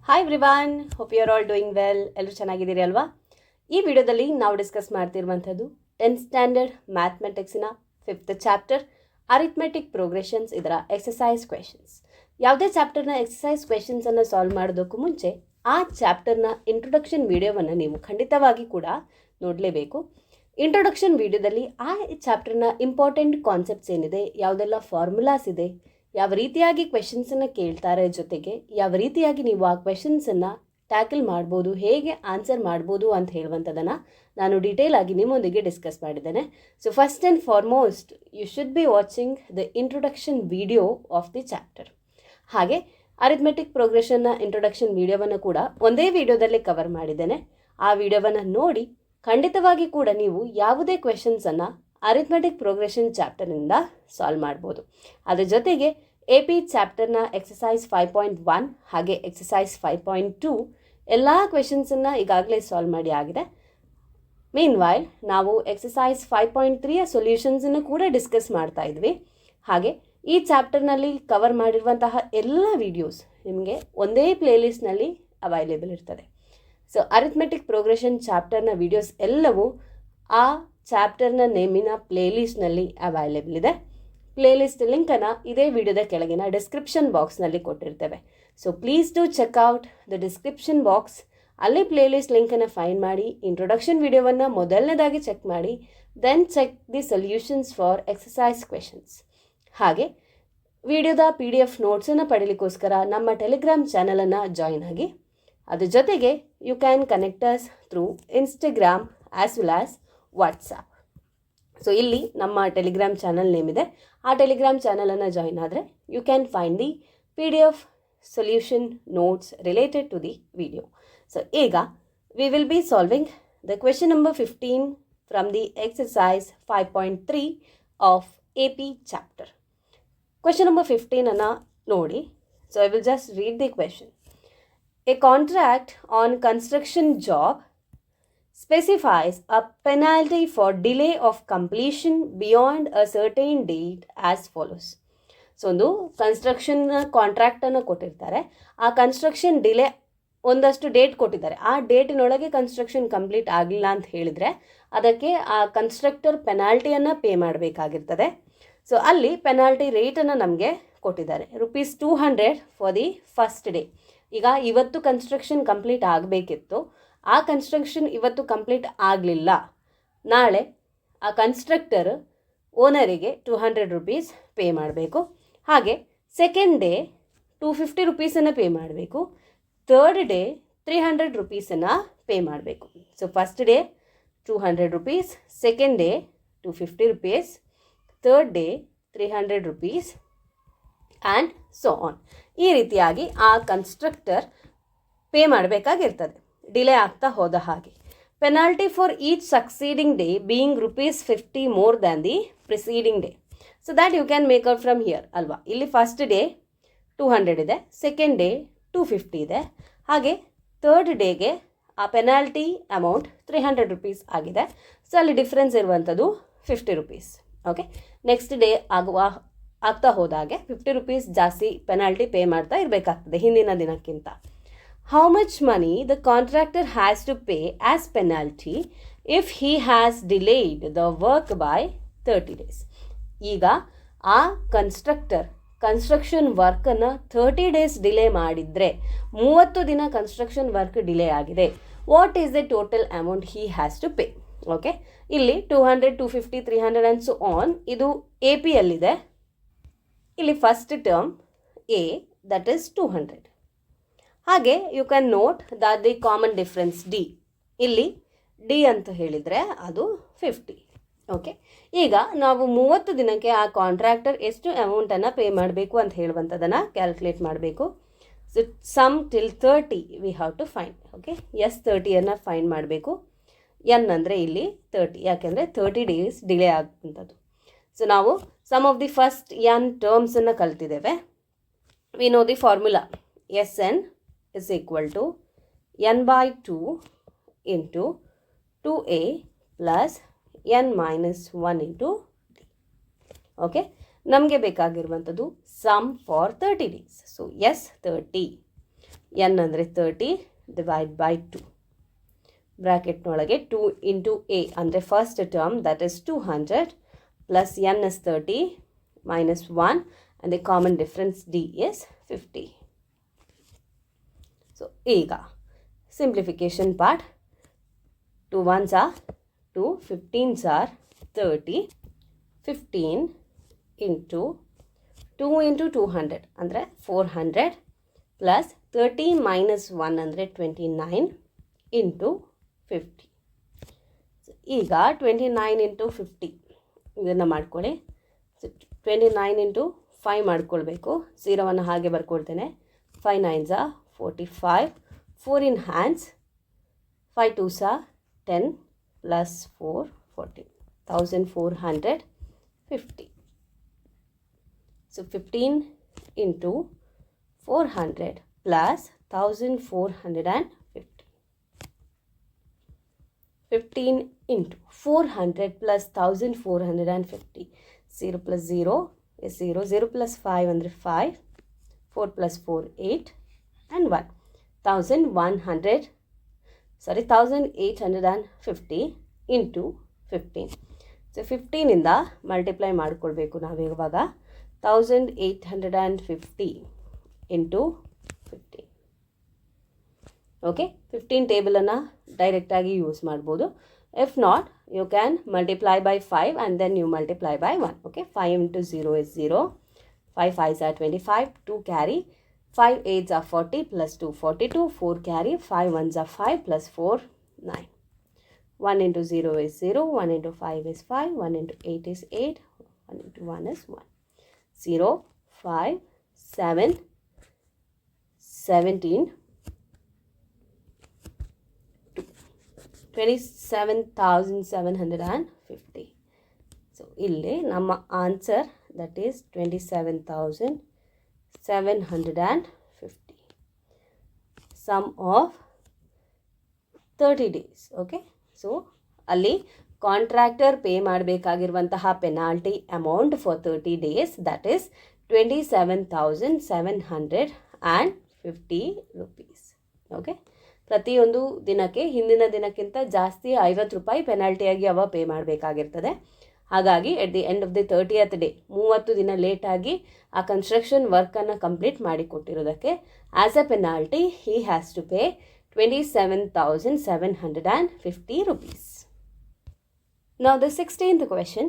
Hi everyone, hope you are all doing well. ಎಲ್ಲರೂ ಚೆನ್ನಾಗಿದ್ದೀರಿ ಅಲ್ವಾ? ಈ ವಿಡಿಯೋದಲ್ಲಿ ನಾವು ಡಿಸ್ಕಸ್ ಮಾಡ್ತಿರುವಂಥದ್ದು 10th ಸ್ಟ್ಯಾಂಡರ್ಡ್ ಮ್ಯಾಥಮೆಟಿಕ್ಸಿನ 5th ಚಾಪ್ಟರ್ ಅರಿಥ್ಮೆಟಿಕ್ ಪ್ರೋಗ್ರೆಷನ್ಸ್, ಇದರ ಎಕ್ಸಸೈಸ್ ಕ್ವೆಶನ್ಸ್. ಯಾವುದೇ ಚಾಪ್ಟರ್ನ ಎಕ್ಸಸೈಸ್ ಕ್ವೆಶನ್ಸನ್ನು ಸಾಲ್ವ್ ಮಾಡೋದಕ್ಕೂ ಮುಂಚೆ ಆ ಚಾಪ್ಟರ್ನ ಇಂಟ್ರೊಡಕ್ಷನ್ ವಿಡಿಯೋವನ್ನು ನೀವು ಖಂಡಿತವಾಗಿ ಕೂಡ ನೋಡಲೇಬೇಕು. ಇಂಟ್ರೊಡಕ್ಷನ್ ವಿಡಿಯೋದಲ್ಲಿ ಆ ಚಾಪ್ಟರ್ನ ಇಂಪಾರ್ಟೆಂಟ್ ಕಾನ್ಸೆಪ್ಟ್ಸ್ ಏನಿದೆ, ಯಾವುದೆಲ್ಲ ಫಾರ್ಮುಲಾಸ್ ಇದೆ, ಯಾವ ರೀತಿಯಾಗಿ ಕ್ವೆಶನ್ಸನ್ನು ಕೇಳ್ತಾರೆ, ಜೊತೆಗೆ ಯಾವ ರೀತಿಯಾಗಿ ನೀವು ಆ ಕ್ವೆಶನ್ಸನ್ನು ಟ್ಯಾಕಲ್ ಮಾಡ್ಬೋದು, ಹೇಗೆ ಆನ್ಸರ್ ಮಾಡ್ಬೋದು ಅಂತ ಹೇಳುವಂಥದ್ದನ್ನು ನಾನು ಡೀಟೇಲ್ ಆಗಿ ನಿಮ್ಮೊಂದಿಗೆ ಡಿಸ್ಕಸ್ ಮಾಡಿದ್ದೇನೆ. So first and foremost you should be watching the introduction video of the chapter. ಹಾಗೆ ಅರಿಥ್ಮೆಟಿಕ್ ಪ್ರೋಗ್ರೆಷನ್ನ ಇಂಟ್ರೊಡಕ್ಷನ್ ವಿಡಿಯೋವನ್ನು ಕೂಡ ಒಂದೇ ವಿಡಿಯೋದಲ್ಲಿ ಕವರ್ ಮಾಡಿದ್ದೇನೆ. ಆ ವಿಡಿಯೋವನ್ನು ನೋಡಿ ಖಂಡಿತವಾಗಿ ಕೂಡ ನೀವು ಯಾವುದೇ ಕ್ವೆಶನ್ಸನ್ನು ಅರಿಥ್ಮೆಟಿಕ್ ಪ್ರೋಗ್ರೆಷನ್ ಚಾಪ್ಟರ್ನಿಂದ ಸಾಲ್ವ್ ಮಾಡ್ಬೋದು. ಅದರ ಜೊತೆಗೆ AP ಚಾಪ್ಟರ್ನ ಎಕ್ಸಸೈಸ್ 5.1 ಹಾಗೆ ಎಕ್ಸಸೈಸ್ 5.2 ಎಲ್ಲ ಕ್ವೆಶನ್ಸನ್ನು ಈಗಾಗಲೇ ಸಾಲ್ವ್ ಮಾಡಿ ಆಗಿದೆ. ಮೀನ್ ವೈಲ್ ನಾವು ಎಕ್ಸಸೈಸ್ 5.3ಯ ಸೊಲ್ಯೂಷನ್ಸನ್ನು ಕೂಡ ಡಿಸ್ಕಸ್ ಮಾಡ್ತಾ ಇದ್ವಿ. ಹಾಗೆ ಈ ಚಾಪ್ಟರ್ನಲ್ಲಿ ಕವರ್ ಮಾಡಿರುವಂತಹ ಎಲ್ಲ ವಿಡಿಯೋಸ್ ನಿಮಗೆ ಒಂದೇ ಪ್ಲೇಲಿಸ್ಟ್ನಲ್ಲಿ ಅವೈಲೇಬಲ್ ಇರ್ತದೆ. ಸೊ ಅರಿಥ್ಮೆಟಿಕ್ ಪ್ರೋಗ್ರೆಷನ್ ಚಾಪ್ಟರ್ನ ವಿಡಿಯೋಸ್ ಎಲ್ಲವೂ ಆ ಚಾಪ್ಟರ್ನ ನೇಮಿನ ಪ್ಲೇಲಿಸ್ಟ್ನಲ್ಲಿ ಅವೈಲೇಬಲ್ ಇದೆ. ಪ್ಲೇಲಿಸ್ಟ್ ಲಿಂಕನ್ನು ಇದೇ ವಿಡಿಯೋದ ಕೆಳಗಿನ ಡಿಸ್ಕ್ರಿಪ್ಷನ್ ಬಾಕ್ಸ್ನಲ್ಲಿ ಕೊಟ್ಟಿರ್ತೇವೆ. So please do check out the description box. ಅಲ್ಲಿ ಪ್ಲೇಲಿಸ್ಟ್ ಲಿಂಕನ್ನು ಫೈಂಡ್ ಮಾಡಿ, ಇಂಟ್ರೊಡಕ್ಷನ್ ವಿಡಿಯೋವನ್ನು ಮೊದಲನೇದಾಗಿ ಚೆಕ್ ಮಾಡಿ, then check the solutions for exercise questions. ಹಾಗೆ ವಿಡಿಯೋದ PDF ನೋಟ್ಸನ್ನು ಪಡೀಲಿಕ್ಕೋಸ್ಕರ ನಮ್ಮ ಟೆಲಿಗ್ರಾಮ್ ಚಾನಲನ್ನು ಜಾಯಿನ್ ಆಗಿ. ಅದ್ರ ಜೊತೆಗೆ you can connect us through Instagram as well as WhatsApp. So ಇಲ್ಲಿ ನಮ್ಮ ಟೆಲಿಗ್ರಾಮ್ ಚಾನಲ್ ನೇಮ್ ಇದೆ. ಆ ಟೆಲಿಗ್ರಾಮ್ ಚಾನಲನ್ನು ಜಾಯಿನ್ ಆದರೆ you can find the PDF solution notes related to the video. So ಈಗ we will be solving the question number 15 from the exercise 5.3 of AP chapter. Question number 15 ನೋಡಿ. So I will just read the question. A contract on construction job specifies a penalty for delay of completion beyond a certain date as follows. So ಒಂದು construction ಕಾಂಟ್ರಾಕ್ಟನ್ನು ಕೊಟ್ಟಿರ್ತಾರೆ. ಆ construction delay ಒಂದಷ್ಟು date ಕೊಟ್ಟಿದ್ದಾರೆ. ಆ ಡೇಟಿನೊಳಗೆ construction complete ಆಗಲಿಲ್ಲ ಅಂತ ಹೇಳಿದರೆ ಅದಕ್ಕೆ ಆ ಕನ್ಸ್ಟ್ರಕ್ಟರ್ ಪೆನಾಲ್ಟಿಯನ್ನು ಪೇ ಮಾಡಬೇಕಾಗಿರ್ತದೆ. ಸೊ ಅಲ್ಲಿ ಪೆನಾಲ್ಟಿ ರೇಟನ್ನು ನಮಗೆ ಕೊಟ್ಟಿದ್ದಾರೆ, ₹200 ಫಾರ್ ದಿ ಫಸ್ಟ್ ಡೇ. ಈಗ ಇವತ್ತು ಕನ್ಸ್ಟ್ರಕ್ಷನ್ ಕಂಪ್ಲೀಟ್ ಆಗಬೇಕಿತ್ತು, ಆ ಕನ್ಸ್ಟ್ರಕ್ಷನ್ ಇವತ್ತು ಕಂಪ್ಲೀಟ್ ಆಗಲಿಲ್ಲ. ನಾಳೆ ಆ ಕನ್ಸ್ಟ್ರಕ್ಟರ್ ಓನರಿಗೆ ₹200 ಪೇ ಮಾಡಬೇಕು. ಹಾಗೆ ಸೆಕೆಂಡ್ ಡೇ ₹250 ಪೇ ಮಾಡಬೇಕು. ಥರ್ಡ್ ಡೇ ₹300 ಪೇ ಮಾಡಬೇಕು. So first day ₹200, second day ₹250, third day ₹300 and so on. ಈ ರೀತಿಯಾಗಿ ಆ ಕನ್ಸ್ಟ್ರಕ್ಟರ್ ಪೇ ಮಾಡಬೇಕಾಗಿರ್ತದೆ ಡಿಲೇ ಆಗ್ತಾ ಹೋದ ಹಾಗೆ. Penalty for each succeeding day being ₹50 more than the preceding day. So that you can make out from here ಅಲ್ವಾ. ಇಲ್ಲಿ first day 200 ಇದೆ, second day 250 ಇದೆ, ಹಾಗೆ ಥರ್ಡ್ ಡೇಗೆ ಆ ಪೆನಾಲ್ಟಿ ಅಮೌಂಟ್ ₹300 ಆಗಿದೆ. ಸೊ ಅಲ್ಲಿ ಡಿಫ್ರೆನ್ಸ್ ಇರುವಂಥದ್ದು ₹50. ಓಕೆ, ನೆಕ್ಸ್ಟ್ ಡೇ ಆಗ್ತಾ ಹೋದಾಗೆ ₹50 ಜಾಸ್ತಿ ಪೆನಾಲ್ಟಿ ಪೇ ಮಾಡ್ತಾ ಇರಬೇಕಾಗ್ತದೆ ಹಿಂದಿನ ದಿನಕ್ಕಿಂತ. How much money the contractor has to pay as penalty if he has delayed the work by 30 days. ಈಗ ಆ ಕನ್ಸ್ಟ್ರಕ್ಷನ್ ವರ್ಕನ್ನು 30 days ಡಿಲೇ ಮಾಡಿದರೆ, 30 ದಿನ ಕನ್ಸ್ಟ್ರಕ್ಷನ್ ವರ್ಕ್ ಡಿಲೇ ಆಗಿದೆ, what is the total amount he has to pay? Okay, ಇಲ್ಲಿ 200, 250, 300 and so on ಇದು APಯಲ್ಲಿದೆ. ಇಲ್ಲಿ first term A, that is 200. ಹಾಗೆ you can note that the common difference D. ಇಲ್ಲಿ D ಅಂತ ಹೇಳಿದರೆ ಅದು 50. ಓಕೆ, ಈಗ ನಾವು 30 ದಿನಕ್ಕೆ ಆ ಕಾಂಟ್ರಾಕ್ಟರ್ ಎಷ್ಟು ಅಮೌಂಟನ್ನು ಪೇ ಮಾಡಬೇಕು ಅಂತ ಹೇಳುವಂಥದ್ದನ್ನು ಕ್ಯಾಲ್ಕುಲೇಟ್ ಮಾಡಬೇಕು. So sum till 30 we have to find. Okay, S30 find ಮಾಡಬೇಕು. N ಅಂದರೆ ಇಲ್ಲಿ 30, ಯಾಕೆಂದರೆ 30 days ಡಿಲೇ ಆಗುವಂಥದ್ದು. ಸೊ ನಾವು sum of the first N ಟರ್ಮ್ಸನ್ನು ಕಲ್ತಿದ್ದೇವೆ. We know the formula. SN is equal to n/2 into 2a plus n minus 1 into d. Okay, ನಮಗೆ ಬೇಕಾಗಿರುವಂಥದ್ದು sum for 30 days. So S30 n ಅಂದರೆ 30 divide by 2 ಬ್ರ್ಯಾಕೆಟ್ನೊಳಗೆ 2 into a ಅಂದರೆ first term that is 200 plus n is 30 minus 1 and the common difference d is 50. So ಈಗ simplification part 2 1s are 2 15s are 30 15 into 2 into 200 ಅಂದರೆ 400 plus 30 minus 1 ಅಂದರೆ 29 into 50. So ಈಗ 29 into 50 ಇದನ್ನು ಮಾಡ್ಕೊಳ್ಳಿ. So 29 into 5 ಮಾಡ್ಕೊಳ್ಬೇಕು. 0ವನ್ನು ಹಾಗೆ ಬರ್ಕೊಳ್ತೇನೆ. 5 9s are 45 4 in hands 5 2s are 10 plus 4 14 1450. So 15 into 400 plus 1450. 15 into 400 plus 1450. 0 plus 0 is 0. 0 plus 5 under 5. 4 plus 4 8 and 1. 1850 into 15. So 15 ಇಂದ multiply ಮಾಡ್ಕೊಳ್ಬೇಕು ನಾವು ಇವಾಗ. 1850 into 15. ಓಕೆ, 15 ಟೇಬಲನ್ನು ಡೈರೆಕ್ಟಾಗಿ ಯೂಸ್ ಮಾಡ್ಬೋದು. If not, you can multiply by 5 and then you multiply by 1. Okay, 5 into 0 is 0. 5 5s are 25. 2 carry. 5 8s are 40 plus 2 42. 4 carry. 5 1s are 5 plus 4 9. 1 into 0 is 0. 1 into 5 is 5. 1 into 8 is 8. 1 into 1 is 1. 0 5 7 17 27,750. So ಇಲ್ಲಿ ನಮ್ಮ answer that is 27,750 sum of 30 days. Okay, so ಅಲ್ಲಿ contractor pay ಮಾಡಬೇಕಾಗಿರುವಂತಹ penalty amount for 30 days that is 27,750 rupees. Okay, ಪ್ರತಿಯೊಂದು ದಿನಕ್ಕೆ ಹಿಂದಿನ ದಿನಕ್ಕಿಂತ ಜಾಸ್ತಿ 50 ರೂಪಾಯಿ ಪೆನಾಲ್ಟಿಯಾಗಿ ಅವ ಪೇ ಮಾಡಬೇಕಾಗಿರ್ತದೆ. ಹಾಗಾಗಿ at the end of the 30th day 30 ದಿನ ಲೇಟಾಗಿ ಆ ಕನ್ಸ್ಟ್ರಕ್ಷನ್ ವರ್ಕನ್ನು ಕಂಪ್ಲೀಟ್ ಮಾಡಿ ಕೊಟ್ಟಿರೋದಕ್ಕೆ as a penalty he has to pay 27,750 rupees. Now the 16th question.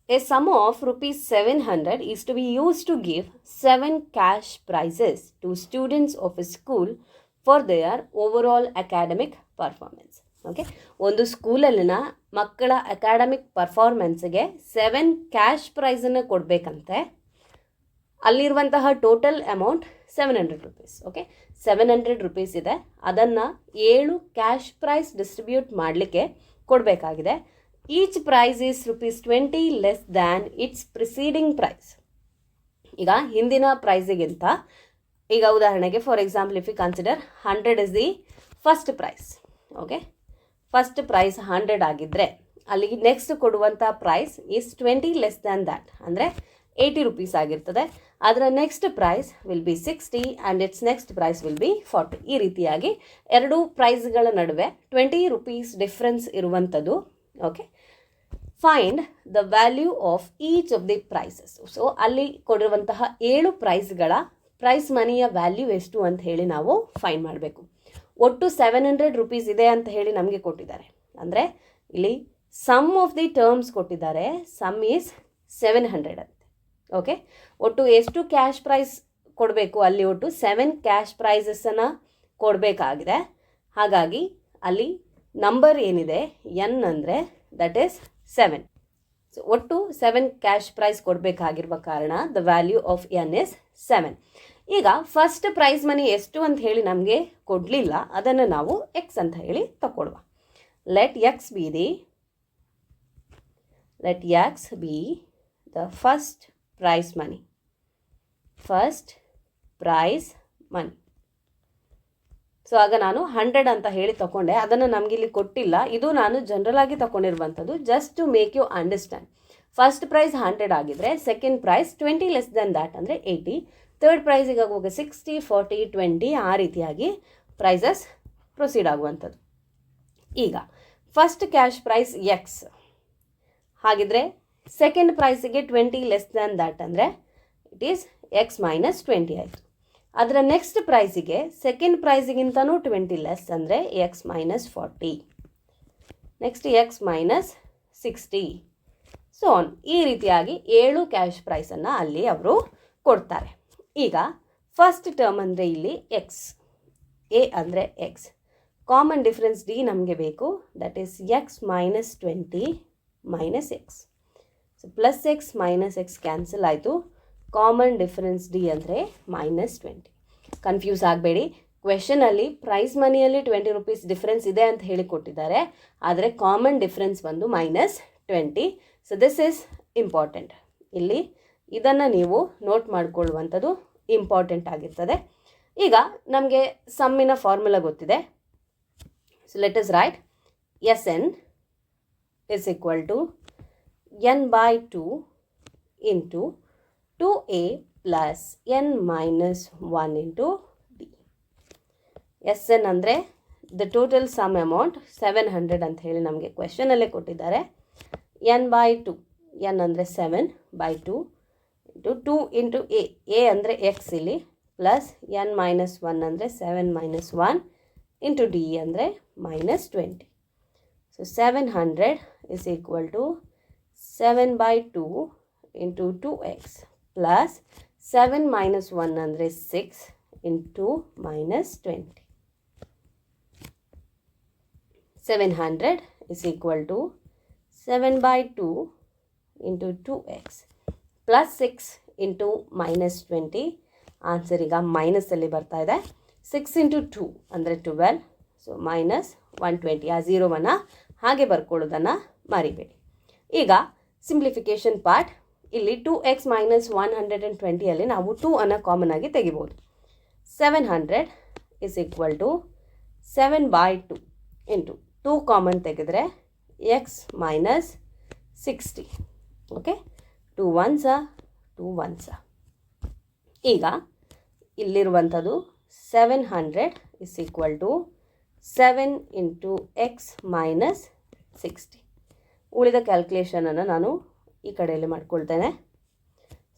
A sum of rupees 700 is to be used to give 7 cash prizes to students of a school for their overall academic performance. Okay, ಒಂದು ಸ್ಕೂಲಲ್ಲಿನ ಮಕ್ಕಳ academic ಪರ್ಫಾರ್ಮೆನ್ಸ್ಗೆ 7 cash ಪ್ರೈಸನ್ನು ಕೊಡಬೇಕಂತೆ. ಅಲ್ಲಿರುವಂತಹ total amount 700 rupees. Okay, 700 rupees ಇದೆ. ಅದನ್ನು 7 cash price distribute ಮಾಡಲಿಕ್ಕೆ ಕೊಡಬೇಕಾಗಿದೆ. Each price is ₹20 less than its preceding price. ಈಗ ಹಿಂದಿನ ಪ್ರೈಸಿಗಿಂತ, ಈಗ ಉದಾಹರಣೆಗೆ for example if you consider 100 is the first price. Okay, first price 100 ಆಗಿದ್ದರೆ ಅಲ್ಲಿಗೆ ನೆಕ್ಸ್ಟ್ ಕೊಡುವಂಥ price is 20 less than that, ಅಂದರೆ 80 rupees ಆಗಿರ್ತದೆ. ಅದರ next price will be 60 and its next price will be 40. ಈ ರೀತಿಯಾಗಿ ಎರಡು ಪ್ರೈಸ್ಗಳ ನಡುವೆ 20 rupees ಡಿಫ್ರೆನ್ಸ್ ಇರುವಂಥದ್ದು. Okay, find the value of each of the prices. So ಅಲ್ಲಿ ಕೊಡಿರುವಂತಹ 7 ಪ್ರೈಸ್ಗಳ ಪ್ರೈಸ್ ಮನಿಯ ವ್ಯಾಲ್ಯೂ ಎಷ್ಟು ಅಂತ ಹೇಳಿ ನಾವು ಫೈಂಡ್ ಮಾಡಬೇಕು. ಒಟ್ಟು 700 rupees ಇದೆ ಅಂತ ಹೇಳಿ ನಮಗೆ ಕೊಟ್ಟಿದ್ದಾರೆ. ಅಂದರೆ ಇಲ್ಲಿ ಸಮ್ ಆಫ್ ದಿ ಟರ್ಮ್ಸ್ ಕೊಟ್ಟಿದ್ದಾರೆ. ಸಮ್ ಈಸ್ 700 ಅಂತೆ. ಓಕೆ, ಒಟ್ಟು ಎಷ್ಟು ಕ್ಯಾಶ್ ಪ್ರೈಸ್ ಕೊಡಬೇಕು? ಅಲ್ಲಿ ಒಟ್ಟು 7 ಕ್ಯಾಶ್ ಪ್ರೈಸಸ್ಸನ್ನು ಕೊಡಬೇಕಾಗಿದೆ. ಹಾಗಾಗಿ ಅಲ್ಲಿ ನಂಬರ್ ಏನಿದೆ ಎನ್ ಅಂದರೆ ದಟ್ ಈಸ್ 7. ಸೊ ಒಟ್ಟು 7 ಕ್ಯಾಶ್ ಪ್ರೈಸ್ ಕೊಡಬೇಕಾಗಿರುವ ಕಾರಣ the value of N is 7. ಈಗ ಫಸ್ಟ್ ಪ್ರೈಸ್ ಮನಿ ಎಷ್ಟು ಅಂತ ಹೇಳಿ ನಮಗೆ ಕೊಡಲಿಲ್ಲ, ಅದನ್ನು ನಾವು ಎಕ್ಸ್ ಅಂತ ಹೇಳಿ ತಗೊಳ್ಳುವ. Let X be the first price money. So ಆಗ ನಾನು 100 ಅಂತ ಹೇಳಿ ತಗೊಂಡೆ. ಅದನ್ನು ನಮಗಿಲ್ಲಿ ಕೊಟ್ಟಿಲ್ಲ, ಇದು ನಾನು ಜನರಲ್ ಆಗಿ ತಗೊಂಡಿರುವಂಥದ್ದು just to make you understand. First price 100 ಆಗಿದ್ರೆ second price 20 less then that ಅಂದರೆ 80, ಥರ್ಡ್ ಪ್ರೈಸಿಗೆ ಆಗುವಾಗ 60, 40, 20 ಆ ರೀತಿಯಾಗಿ ಪ್ರೈಸಸ್ ಪ್ರೊಸೀಡ್ ಆಗುವಂಥದ್ದು. ಈಗ ಫಸ್ಟ್ ಕ್ಯಾಶ್ ಪ್ರೈಸ್ ಎಕ್ಸ್, ಹಾಗಿದ್ರೆ ಸೆಕೆಂಡ್ ಪ್ರೈಸಿಗೆ 20 ಲೆಸ್ ದ್ಯಾನ್ ದ್ಯಾಟ್ ಅಂದರೆ ಇಟ್ ಈಸ್ ಎಕ್ಸ್ ಮೈನಸ್ 20 ಆಯಿತು. ಅದರ ನೆಕ್ಸ್ಟ್ ಪ್ರೈಸಿಗೆ ಸೆಕೆಂಡ್ ಪ್ರೈಸಿಗಿಂತನೂ 20 ಲೆಸ್ ಅಂದರೆ X minus 40, next X minus 60, so on. ಈ ರೀತಿಯಾಗಿ 7 ಕ್ಯಾಶ್ ಪ್ರೈಸನ್ನು ಅಲ್ಲಿ ಅವರು ಕೊಡ್ತಾರೆ. ಈಗ ಫಸ್ಟ್ ಟರ್ಮ್ ಅಂದರೆ ಇಲ್ಲಿ ಎಕ್ಸ್, ಎ ಅಂದರೆ ಎಕ್ಸ್, ಕಾಮನ್ ಡಿಫ್ರೆನ್ಸ್ ಡಿ ನಮಗೆ ಬೇಕು, that is X minus 20 minus X. So plus X minus X cancel ಆಯಿತು, ಕಾಮನ್ ಡಿಫರೆನ್ಸ್ ಡಿ ಅಂದರೆ ಮೈನಸ್ 20. ಕನ್ಫ್ಯೂಸ್ ಆಗಬೇಡಿ, ಕ್ವೆಶನಲ್ಲಿ ಪ್ರೈಸ್ ಮನಿಯಲ್ಲಿ 20 ರೂಪೀಸ್ ಡಿಫ್ರೆನ್ಸ್ ಇದೆ ಅಂತ ಹೇಳಿ ಕೊಟ್ಟಿದ್ದಾರೆ, ಆದರೆ ಕಾಮನ್ ಡಿಫ್ರೆನ್ಸ್ ಬಂದು minus 20. So this is important. ಇಲ್ಲಿ ಇದನ್ನು ನೀವು ನೋಟ್ ಮಾಡಿಕೊಳ್ಳುವಂಥದ್ದು ಇಂಪಾರ್ಟೆಂಟ್ ಆಗಿರ್ತದೆ. ಈಗ ನಮಗೆ ಸಮ್ಮಿನ ಫಾರ್ಮುಲಾ ಗೊತ್ತಿದೆ. So let us right S N is equal to n by 2 into 2a plus n minus 1 into d. SN ಅಂದರೆ ದ ಟೋಟಲ್ ಸಮ್ ಅಮೌಂಟ್ 700 ಅಂತ ಹೇಳಿ ನಮಗೆ ಕ್ವೆಶನಲ್ಲೇ ಕೊಟ್ಟಿದ್ದಾರೆ. n by 2, n ಅಂದರೆ 7 by 2 into 2 into a ಅಂದರೆ X ಇಲ್ಲಿ, plus n minus 1 ಅಂದರೆ 7 minus 1 into d ಅಂದರೆ minus 20. So 700 is equal to 7 by 2 into 2x plus 7 minus 1 ಅಂದರೆ 6 into minus 20. 700 is equal to 7 by 2 into 2x plus 6 into minus 20. Answer ಈಗ ಮೈನಸಲ್ಲಿ ಬರ್ತಾ ಇದೆ. 6 into 2 ಅಂದರೆ 12, so minus 120. ಆ ಝೀರೋವನ್ನು ಹಾಗೆ ಬರ್ಕೊಳ್ಳೋದನ್ನು ಮರಿಬೇಡಿ. ಈಗ ಸಿಂಪ್ಲಿಫಿಕೇಷನ್ ಪಾರ್ಟ್, ಇಲ್ಲಿ 2x ಮೈನಸ್ 120ಅಲ್ಲಿ ನಾವು 2 ಅನ್ನು ಕಾಮನ್ ಆಗಿ ತೆಗಿಬೋದು. 700 is equal to 7 by 2 into 2 common ತೆಗೆದರೆ X minus 60. Okay, 2 1s 2 1s. ಈಗ ಇಲ್ಲಿರುವಂಥದ್ದು 700 is equal to 7 into X minus 60. ಉಳಿದ ಕ್ಯಾಲ್ಕುಲೇಷನನ್ನು ನಾನು ಈ ಕಡೆಯಲ್ಲಿ ಮಾಡ್ಕೊಳ್ತೇನೆ.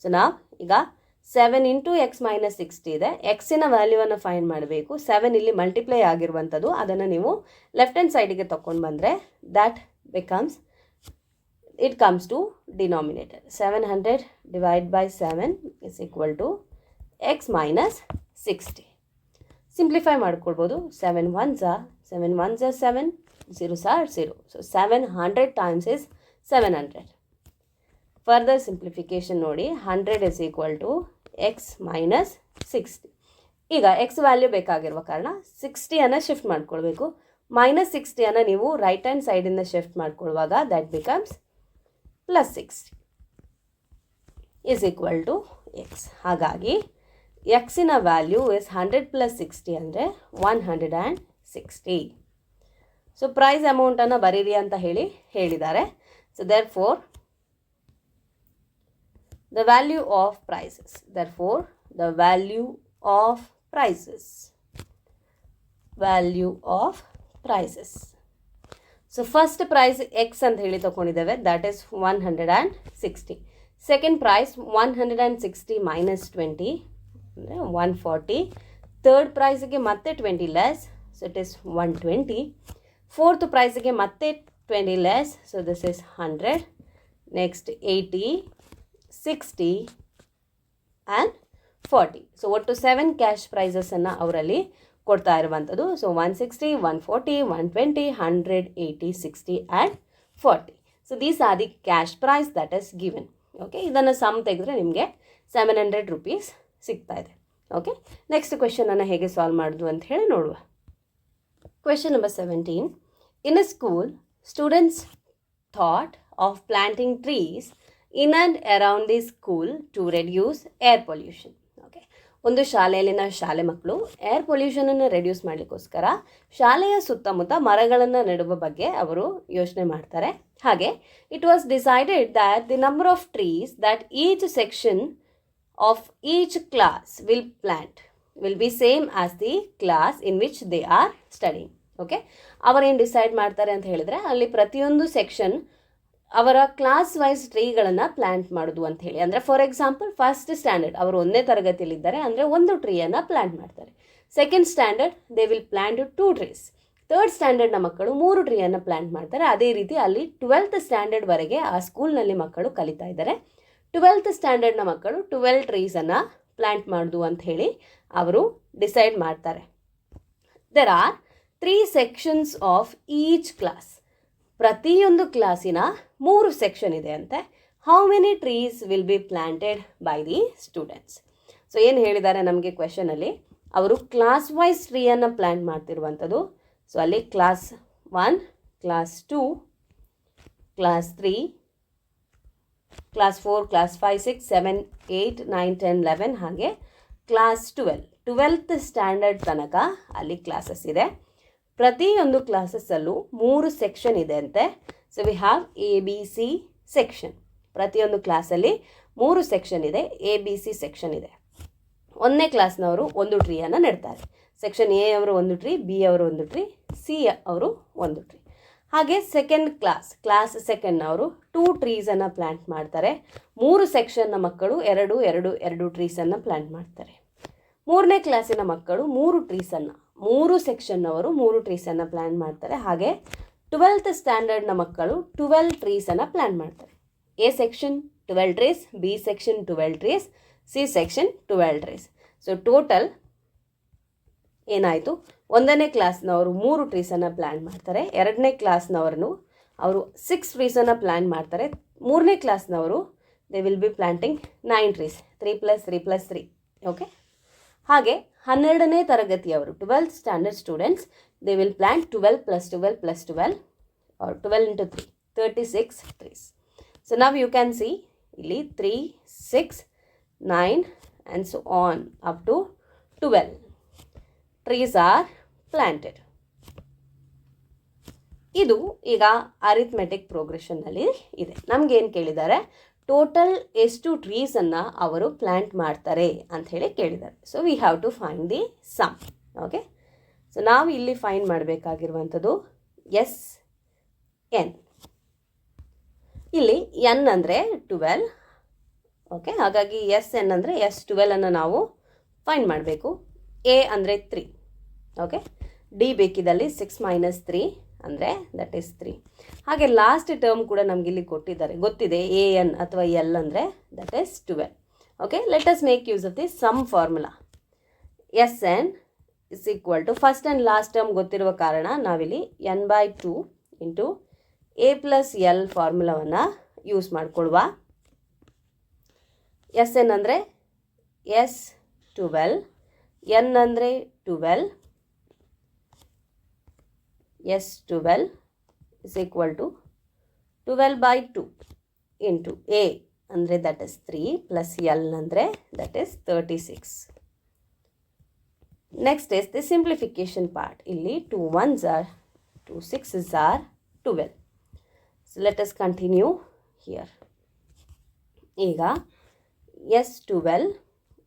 ಸೊ ನಾವು ಈಗ 7 ಇಂಟು ಎಕ್ಸ್ ಮೈನಸ್ 60 ಇದೆ, ಎಕ್ಸಿನ ವ್ಯಾಲ್ಯೂವನ್ನು ಫೈಂಡ್ ಮಾಡಬೇಕು. 7 ಇಲ್ಲಿ ಮಲ್ಟಿಪ್ಲೈ ಆಗಿರುವಂಥದ್ದು, ಅದನ್ನು ನೀವು ಲೆಫ್ಟ್ ಹ್ಯಾಂಡ್ ಸೈಡಿಗೆ ತೊಗೊಂಡು ಬಂದರೆ that becomes, it comes to denominator. 700 divide by 7 is equal to x minus 60. Simplify ಮಾಡ್ಕೊಳ್ಬೋದು. 7 1s 7 1s 7, 0s are 0. So 700 times is 700. Further simplification ನೋಡಿ, 100 is equal to x minus 60. ಈಗ X value ಬೇಕಾಗಿರುವ ಕಾರಣ 60ಅನ್ನು shift ಮಾಡ್ಕೊಳ್ಬೇಕು. Minus 60ಅನ್ನು ನೀವು right hand ಸೈಡಿಂದ shift ಮಾಡ್ಕೊಳ್ಳುವಾಗ that becomes plus 60 is equal to x. ಹಾಗಾಗಿ ಎಕ್ಸಿನ ವ್ಯಾಲ್ಯೂ ಇಸ್ 100 ಪ್ಲಸ್ 60 ಅಂದರೆ 160. ಸೊ ಪ್ರೈಸ್ ಅಮೌಂಟನ್ನು ಬರೀರಿ ಅಂತ ಹೇಳಿದ್ದಾರೆ. So therefore the value of prices, value of prices. So first price X ಅಂತ ಹೇಳಿ ತೊಗೊಂಡಿದ್ದೇವೆ, that is 160. Second price 160 minus 20 ಅಂದರೆ 140. ಥರ್ಡ್ ಪ್ರೈಸಿಗೆ ಮತ್ತೆ 20 less, so it is 120. Fourth ಪ್ರೈಸಿಗೆ ಮತ್ತೆ 20 less, so this is 100. Next 80, 60 and 40. So ಒಟ್ಟು 7 cash ಪ್ರೈಸಸನ್ನು ಅವರಲ್ಲಿ ಕೊಡ್ತಾ ಇರುವಂಥದ್ದು. So 160, 140, 120, 100, 80, 60 and 40. So these are the cash price that is given. Okay, ಇದನ್ನು ಸಮ್ ತೆಗೆದ್ರೆ ನಿಮಗೆ 700 ರೂಪೀಸ್ ಸಿಗ್ತಾ ಇದೆ. ಓಕೆ, ನೆಕ್ಸ್ಟ್ ಕ್ವೆಶನನ್ನು ಹೇಗೆ ಸಾಲ್ವ್ ಮಾಡೋದು ಅಂತ ಹೇಳಿ ನೋಡುವ. Question number 17. In a school, students thought of planting trees in and around the school to reduce air pollution. Okay, ಒಂದು ಶಾಲೆಯಲ್ಲಿನ ಶಾಲೆ ಮಕ್ಕಳು ಏರ್ ಪೊಲ್ಯೂಷನನ್ನು ರೆಡ್ಯೂಸ್ ಮಾಡಲಿಕ್ಕೋಸ್ಕರ ಶಾಲೆಯ ಸುತ್ತಮುತ್ತ ಮರಗಳನ್ನು ನೆಡುವ ಬಗ್ಗೆ ಅವರು ಯೋಚನೆ ಮಾಡ್ತಾರೆ. ಹಾಗೆ it was decided that the number of trees that each section of each class will be same as the class in which they are studying. Okay, ಅವರೇನು ಡಿಸೈಡ್ ಮಾಡ್ತಾರೆ ಅಂತ ಹೇಳಿದರೆ ಅಲ್ಲಿ ಪ್ರತಿಯೊಂದು ಸೆಕ್ಷನ್ ಅವರ ಕ್ಲಾಸ್ ವೈಸ್ ಟ್ರೀಗಳನ್ನು ಪ್ಲ್ಯಾಂಟ್ ಮಾಡೋದು ಅಂತ ಹೇಳಿ. ಅಂದರೆ ಫಾರ್ ಎಕ್ಸಾಂಪಲ್ ಫಸ್ಟ್ ಸ್ಟ್ಯಾಂಡರ್ಡ್ ಅವರು 1ನೇ ತರಗತಿಯಲ್ಲಿದ್ದಾರೆ ಅಂದರೆ ಒಂದು ಟ್ರೀಯನ್ನು ಪ್ಲ್ಯಾಂಟ್ ಮಾಡ್ತಾರೆ. Second standard they will plant 2 trees. Third ಸ್ಟ್ಯಾಂಡರ್ಡ್ನ ಮಕ್ಕಳು 3 ಟ್ರೀಯನ್ನು ಪ್ಲ್ಯಾಂಟ್ ಮಾಡ್ತಾರೆ. ಅದೇ ರೀತಿ ಅಲ್ಲಿ 12th ಸ್ಟ್ಯಾಂಡರ್ಡ್ವರೆಗೆ ಆ ಸ್ಕೂಲ್ನಲ್ಲಿ ಮಕ್ಕಳು ಕಲಿತಾ ಇದ್ದಾರೆ. 12th ಸ್ಟ್ಯಾಂಡರ್ಡ್ನ ಮಕ್ಕಳು 12 ಟ್ರೀಸನ್ನು ಪ್ಲ್ಯಾಂಟ್ ಮಾಡೋದು ಅಂತ ಹೇಳಿ ಅವರು ಡಿಸೈಡ್ ಮಾಡ್ತಾರೆ. There are 3 sections of each class. ಪ್ರತಿಯೊಂದು ಕ್ಲಾಸಿನ 3 ಸೆಕ್ಷನ್ ಇದೆ ಅಂತೆ. How many trees will be planted by the students. So ಏನು ಹೇಳಿದ್ದಾರೆ ನಮಗೆ ಕ್ವೆಶನಲ್ಲಿ, ಅವರು ಕ್ಲಾಸ್ ವೈಸ್ ಟ್ರೀಯನ್ನು ಪ್ಲ್ಯಾಂಟ್ ಮಾಡ್ತಿರುವಂಥದ್ದು. ಸೊ ಅಲ್ಲಿ class 1, class 2, class 3, class 4, class 5, 6, 7, 8, 9, 10, 11 ಹಾಗೆ ಕ್ಲಾಸ್ 12th ಸ್ಟ್ಯಾಂಡರ್ಡ್ ತನಕ ಅಲ್ಲಿ ಕ್ಲಾಸಸ್ ಇದೆ. ಪ್ರತಿಯೊಂದು ಕ್ಲಾಸಸ್ಸಲ್ಲೂ 3 ಸೆಕ್ಷನ್ ಇದೆ ಅಂತೆ. So we have ABC section. ಪ್ರತಿಯೊಂದು ಕ್ಲಾಸಲ್ಲಿ 3 ಸೆಕ್ಷನ್ ಇದೆ, ABC ಸೆಕ್ಷನ್ ಇದೆ. 1ನೇ ಕ್ಲಾಸ್ನವರು 1 ಟ್ರೀಯನ್ನು ನೆಡ್ತಾರೆ. ಸೆಕ್ಷನ್ ಎ ಅವರು 1 ಟ್ರೀ, ಬಿ ಅವರು 1 ಟ್ರೀ, ಸಿ ಅವರು 1 ಟ್ರೀ. ಹಾಗೆ ಸೆಕೆಂಡ್ ಕ್ಲಾಸ್ ಸೆಕೆಂಡ್ನವರು 2 ಟ್ರೀಸನ್ನು ಪ್ಲ್ಯಾಂಟ್ ಮಾಡ್ತಾರೆ. 3 ಸೆಕ್ಷನ್ನ ಮಕ್ಕಳು 2 ಟ್ರೀಸನ್ನು ಪ್ಲ್ಯಾಂಟ್ ಮಾಡ್ತಾರೆ. 3ನೇ ಕ್ಲಾಸಿನ ಮಕ್ಕಳು 3 ಸೆಕ್ಷನ್ನವರು 3 ಟ್ರೀಸನ್ನು ಪ್ಲ್ಯಾಂಟ್ ಮಾಡ್ತಾರೆ. ಹಾಗೆ 12th ಸ್ಟ್ಯಾಂಡರ್ಡ್ನ ಮಕ್ಕಳು 12 ಟ್ರೀಸನ್ನು ಪ್ಲ್ಯಾಂಟ್ ಮಾಡ್ತಾರೆ. A section 12 trees, B section 12 trees, C section 12 trees. So total ಏನಾಯಿತು, 1ನೇ ಕ್ಲಾಸ್ನವರು 3 ಟ್ರೀಸನ್ನು ಪ್ಲ್ಯಾಂಟ್ ಮಾಡ್ತಾರೆ. 2ನೇ ಕ್ಲಾಸ್ನವರು ಅವರು 6 ಟ್ರೀಸನ್ನು ಪ್ಲ್ಯಾಂಟ್ ಮಾಡ್ತಾರೆ. 3ನೇ ಕ್ಲಾಸ್ನವರು they will be planting 9 trees, 3 + 3 + 3. Okay, ಹಾಗೆ 12ನೇ ತರಗತಿಯವರು 12th standard students they will plant 12 + 12 + 12 or 12 × 3, 36 trees. So now you can see ಇಲ್ಲಿ 3, 6, 9 and so on up to 12 trees are planted. ಇದು ಈಗ ಅರಿಥ್ಮೆಟಿಕ್ ಪ್ರೋಗ್ರೆಷನ್ನಲ್ಲಿ ಇದೆ. ನಮಗೇನು ಕೇಳಿದ್ದಾರೆ, ಟೋಟಲ್ ಎಷ್ಟು ಟ್ರೀಸನ್ನು ಅವರು ಪ್ಲ್ಯಾಂಟ್ ಮಾಡ್ತಾರೆ ಅಂಥೇಳಿ ಕೇಳಿದ್ದಾರೆ. So we have to find the sum. Okay, so ನಾವು ಇಲ್ಲಿ ಫೈಂಡ್ ಮಾಡಬೇಕಾಗಿರುವಂಥದ್ದು SN. ಇಲ್ಲಿ N ಅಂದರೆ 12. ಓಕೆ, ಹಾಗಾಗಿ SN ಅಂದರೆ S12 ನಾವು ಫೈಂಡ್ ಮಾಡಬೇಕು. A ಅಂದರೆ 3. ಓಕೆ, D ಬೇಕಿದ್ದಲ್ಲಿ 6 - 3 ಅಂದರೆ ದಟ್ ಈಸ್ 3. ಹಾಗೆ ಲಾಸ್ಟ್ ಟರ್ಮ್ ಕೂಡ ನಮಗಿಲ್ಲಿ ಕೊಟ್ಟಿದ್ದಾರೆ, ಗೊತ್ತಿದೆ AN ಅಥವಾ L ಅಂದರೆ that is 12. Okay, let us make use of the sum formula. SN = first and last term ಗೊತ್ತಿರುವ ಕಾರಣ ನಾವಿಲ್ಲಿ n/2 × A + L ಫಾರ್ಮುಲಾವನ್ನು ಯೂಸ್ ಮಾಡಿಕೊಳ್ಳುವ. SN ಅಂದರೆ S12, N ಅಂದರೆ 12, S12 = 12/2 × A ಅಂದರೆ ದಟ್ ಇಸ್ 3 + L ಅಂದರೆ that is 36. Next is the simplification part. ಇಲ್ಲಿ 2 1s are 2 6s are 12. So let us continue here. ಈಗ S12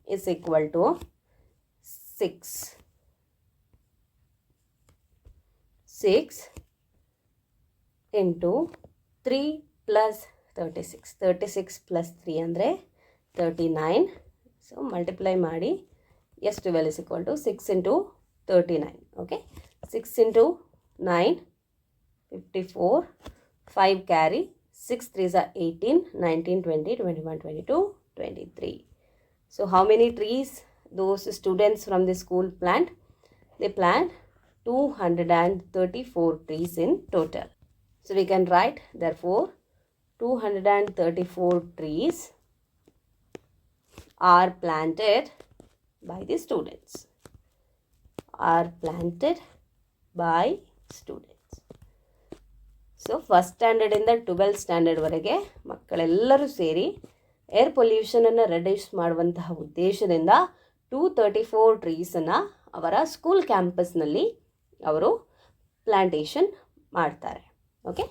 = 6 × 3 + 36. 36 + 3 ಅಂದರೆ 39. ಸೊ ಮಲ್ಟಿಪ್ಲೈ ಮಾಡಿ. S12 = 6 × 39. Okay, 6 × 9 54, 5 carry, 6 3s are 18, 19, 20, 21, 22, 23. So how many trees those students from the school plant? They plant 234 trees in total. So we can write, therefore 234 trees are planted by the students. Are planted by students. So first ಸ್ಟ್ಯಾಂಡರ್ಡಿಂದ 12th ಸ್ಟ್ಯಾಂಡರ್ಡ್ವರೆಗೆ ಮಕ್ಕಳೆಲ್ಲರೂ ಸೇರಿ air ಪೊಲ್ಯೂಷನನ್ನು reduce ಮಾಡುವಂತಹ ಉದ್ದೇಶದಿಂದ 234 ಟ್ರೀಸನ್ನು ಅವರ school ಕ್ಯಾಂಪಸ್ನಲ್ಲಿ ಅವರು plantation ಮಾಡ್ತಾರೆ. ಓಕೆ,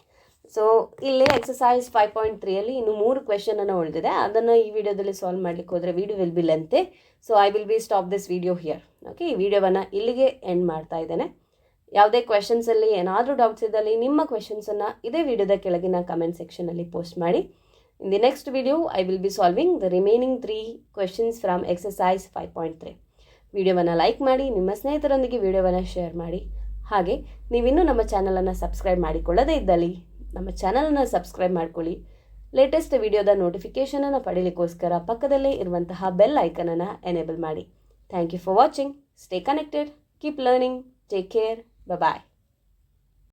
ಸೊ ಇಲ್ಲಿ ಎಕ್ಸಸೈಸ್ 5.3 ಇನ್ನು 3 ಕ್ವೆಶನನ್ನು ಉಳಿದಿದೆ. ಅದನ್ನು ಈ ವಿಡಿಯೋದಲ್ಲಿ ಸಾಲ್ವ್ ಮಾಡಲಿಕ್ಕೆ ಹೋದರೆ video will be lengthy. So I will be stop this video here. Okay, ಈ ವಿಡಿಯೋವನ್ನು ಇಲ್ಲಿಗೆ ಎಂಡ್ ಮಾಡ್ತಾ ಇದ್ದೇನೆ. ಯಾವುದೇ ಕ್ವೆಶನ್ಸಲ್ಲಿ ಏನಾದರೂ ಡೌಟ್ಸ್ ಇದ್ದಲ್ಲಿ ನಿಮ್ಮ ಕ್ವೆಶನ್ಸನ್ನು ಇದೇ ವಿಡಿಯೋದ ಕೆಳಗಿನ ಕಮೆಂಟ್ ಸೆಕ್ಷನಲ್ಲಿ ಪೋಸ್ಟ್ ಮಾಡಿ. In the next video I will be solving the remaining 3 questions from exercise 5.3. ವಿಡಿಯೋವನ್ನು ಲೈಕ್ ಮಾಡಿ, ನಿಮ್ಮ ಸ್ನೇಹಿತರೊಂದಿಗೆ ವಿಡಿಯೋವನ್ನು ಶೇರ್ ಮಾಡಿ. ಹಾಗೆ ನೀವಿನ್ನೂ ನಮ್ಮ ಚಾನಲನ್ನು ಸಬ್ಸ್ಕ್ರೈಬ್ ಮಾಡಿಕೊಳ್ಳದೇ ಇದ್ದಲ್ಲಿ ನಮ್ಮ ಚಾನಲನ್ನು ಸಬ್ಸ್ಕ್ರೈಬ್ ಮಾಡ್ಕೊಳ್ಳಿ. ಲೇಟೆಸ್ಟ್ ವಿಡಿಯೋದ ನೋಟಿಫಿಕೇಷನನ್ನು ಪಡೀಲಿಕ್ಕೋಸ್ಕರ ಪಕ್ಕದಲ್ಲೇ ಇರುವಂತಹ ಬೆಲ್ ಐಕನನ್ನು ಎನೇಬಲ್ ಮಾಡಿ. Thank you for watching. Stay connected, keep learning, take care, bye.